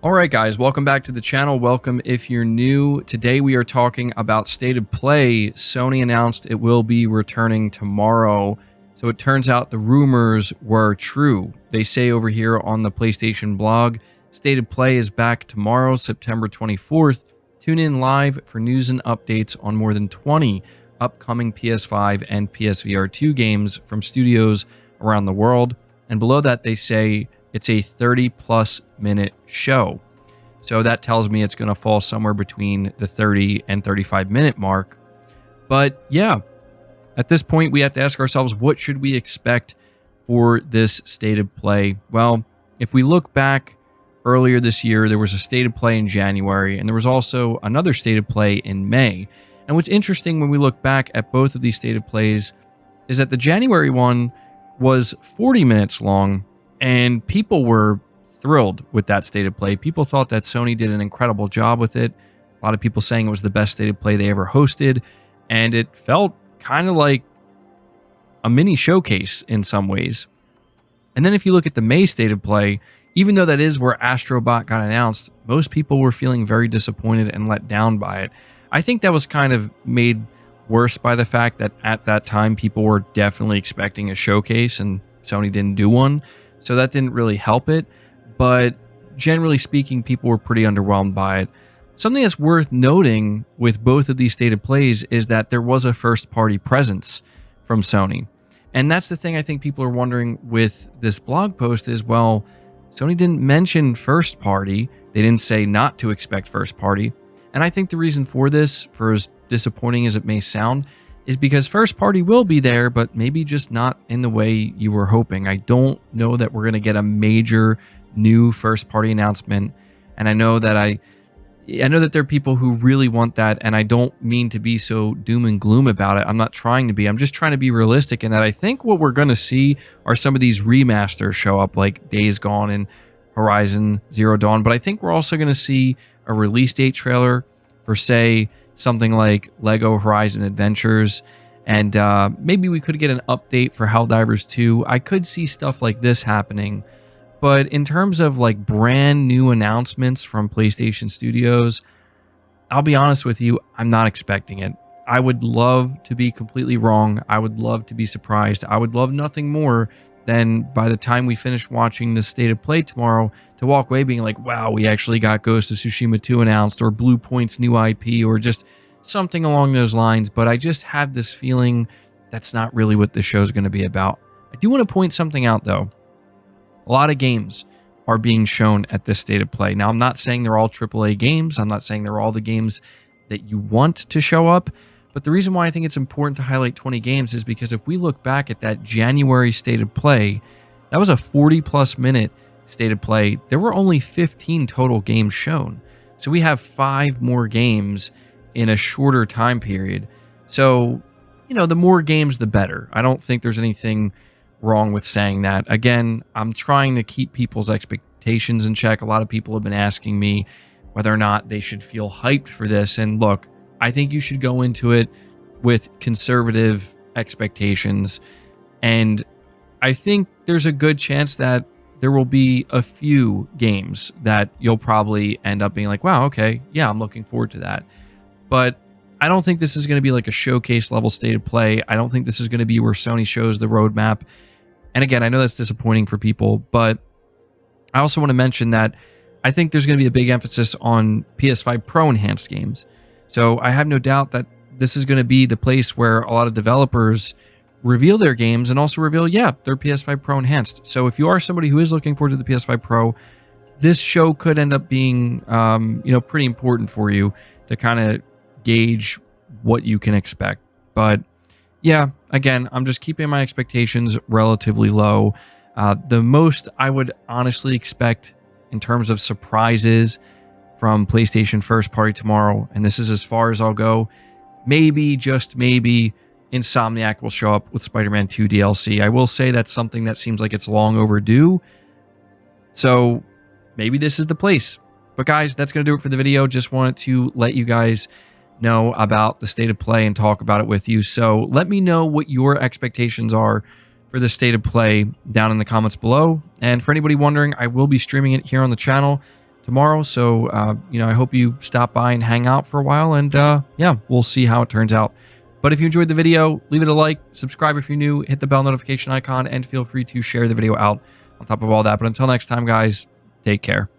All right, guys, welcome back to the channel. Welcome if you're new. Today we are talking about State of Play. Sony announced it will be returning tomorrow. So it turns out the rumors were true. They say over here on the PlayStation blog, State of Play is back tomorrow, September 24th. Tune in live for news and updates on more than 20 upcoming PS5 and PSVR 2 games from studios around the world. And below that, they say it's a 30-plus minute show. So that tells me it's going to fall somewhere between the 30 and 35-minute mark. But yeah, at this point, we have to ask ourselves, what should we expect for this State of Play? Well, if we look back earlier this year, there was a State of Play in January, and there was also another State of Play in May. And what's interesting when we look back at both of these State of Plays is that the January one was 40 minutes long, and people were thrilled with that State of Play. People thought that Sony did an incredible job with it. A lot of people saying it was the best State of Play they ever hosted, and it felt kind of like a mini showcase in some ways. And then if you look at the May State of Play, even though that is where Astro Bot got announced, most people were feeling very disappointed and let down by it. I think that was kind of made worse by the fact that at that time people were definitely expecting a showcase and Sony didn't do one. So that didn't really help it, but generally speaking, people were pretty underwhelmed by it. Something that's worth noting with both of these State of Plays is that there was a first-party presence from Sony. And that's the thing I think people are wondering with this blog post is, well, Sony didn't mention first-party. They didn't say not to expect first-party. And I think the reason for this, for as disappointing as it may sound, is because first party will be there, but maybe just not in the way you were hoping. I don't know that we're going to get a major new first party announcement. And I know that there are people who really want that, and I don't mean to be so doom and gloom about it. I'm not trying to be. I'm just trying to be realistic in that I think what we're going to see are some of these remasters show up like Days Gone and Horizon Zero Dawn. But I think we're also going to see a release date trailer for, say, something like Lego Horizon Adventures, and maybe we could get an update for Helldivers 2. I could see stuff like this happening, but in terms of like brand new announcements from PlayStation Studios, I'll be honest with you, I'm not expecting it. I would love to be completely wrong. I would love to be surprised. I would love nothing more than by the time we finish watching the State of Play tomorrow to walk away being like, wow, we actually got Ghost of Tsushima 2 announced, or Blue Point's new IP, or just something along those lines. But I just have this feeling that's not really what this show is going to be about. I do want to point something out, though. A lot of games are being shown at this State of Play. Now, I'm not saying they're all AAA games. I'm not saying they're all the games that you want to show up. But the reason why I think it's important to highlight 20 games is because if we look back at that January State of Play, that was a 40-plus minute State of Play. There were only 15 total games shown. So we have 5 more games in a shorter time period. So, you know, the more games, the better. I don't think there's anything wrong with saying that. Again, I'm trying to keep people's expectations in check. A lot of people have been asking me whether or not they should feel hyped for this. And look, I think you should go into it with conservative expectations. And I think there's a good chance that there will be a few games that you'll probably end up being like, wow, okay, yeah, I'm looking forward to that. But I don't think this is going to be like a showcase level State of Play. I don't think this is going to be where Sony shows the roadmap. And again, I know that's disappointing for people, but I also want to mention that I think there's going to be a big emphasis on PS5 Pro enhanced games. So I have no doubt that this is going to be the place where a lot of developers reveal their games and also reveal, yeah, they're PS5 Pro enhanced. So if you are somebody who is looking forward to the PS5 Pro, this show could end up being, pretty important for you to kind of gauge what you can expect. But yeah, again, I'm just keeping my expectations relatively low. The most I would honestly expect in terms of surprises from PlayStation first party tomorrow, and this is as far as I'll go, maybe, just maybe, Insomniac will show up with Spider-Man 2 DLC. I will say that's something that seems like it's long overdue, so maybe this is the place. But guys, that's going to do it for the video. Just wanted to let you guys know about the State of Play and talk about it with you. So let me know what your expectations are for the State of Play down in the comments below. And for anybody wondering, I will be streaming it here on the channel. tomorrow. So, I hope you stop by and hang out for a while, and yeah, we'll see how it turns out. But if you enjoyed the video, leave it a like, subscribe if you're new, hit the bell notification icon, and feel free to share the video out on top of all that. But until next time, guys, take care.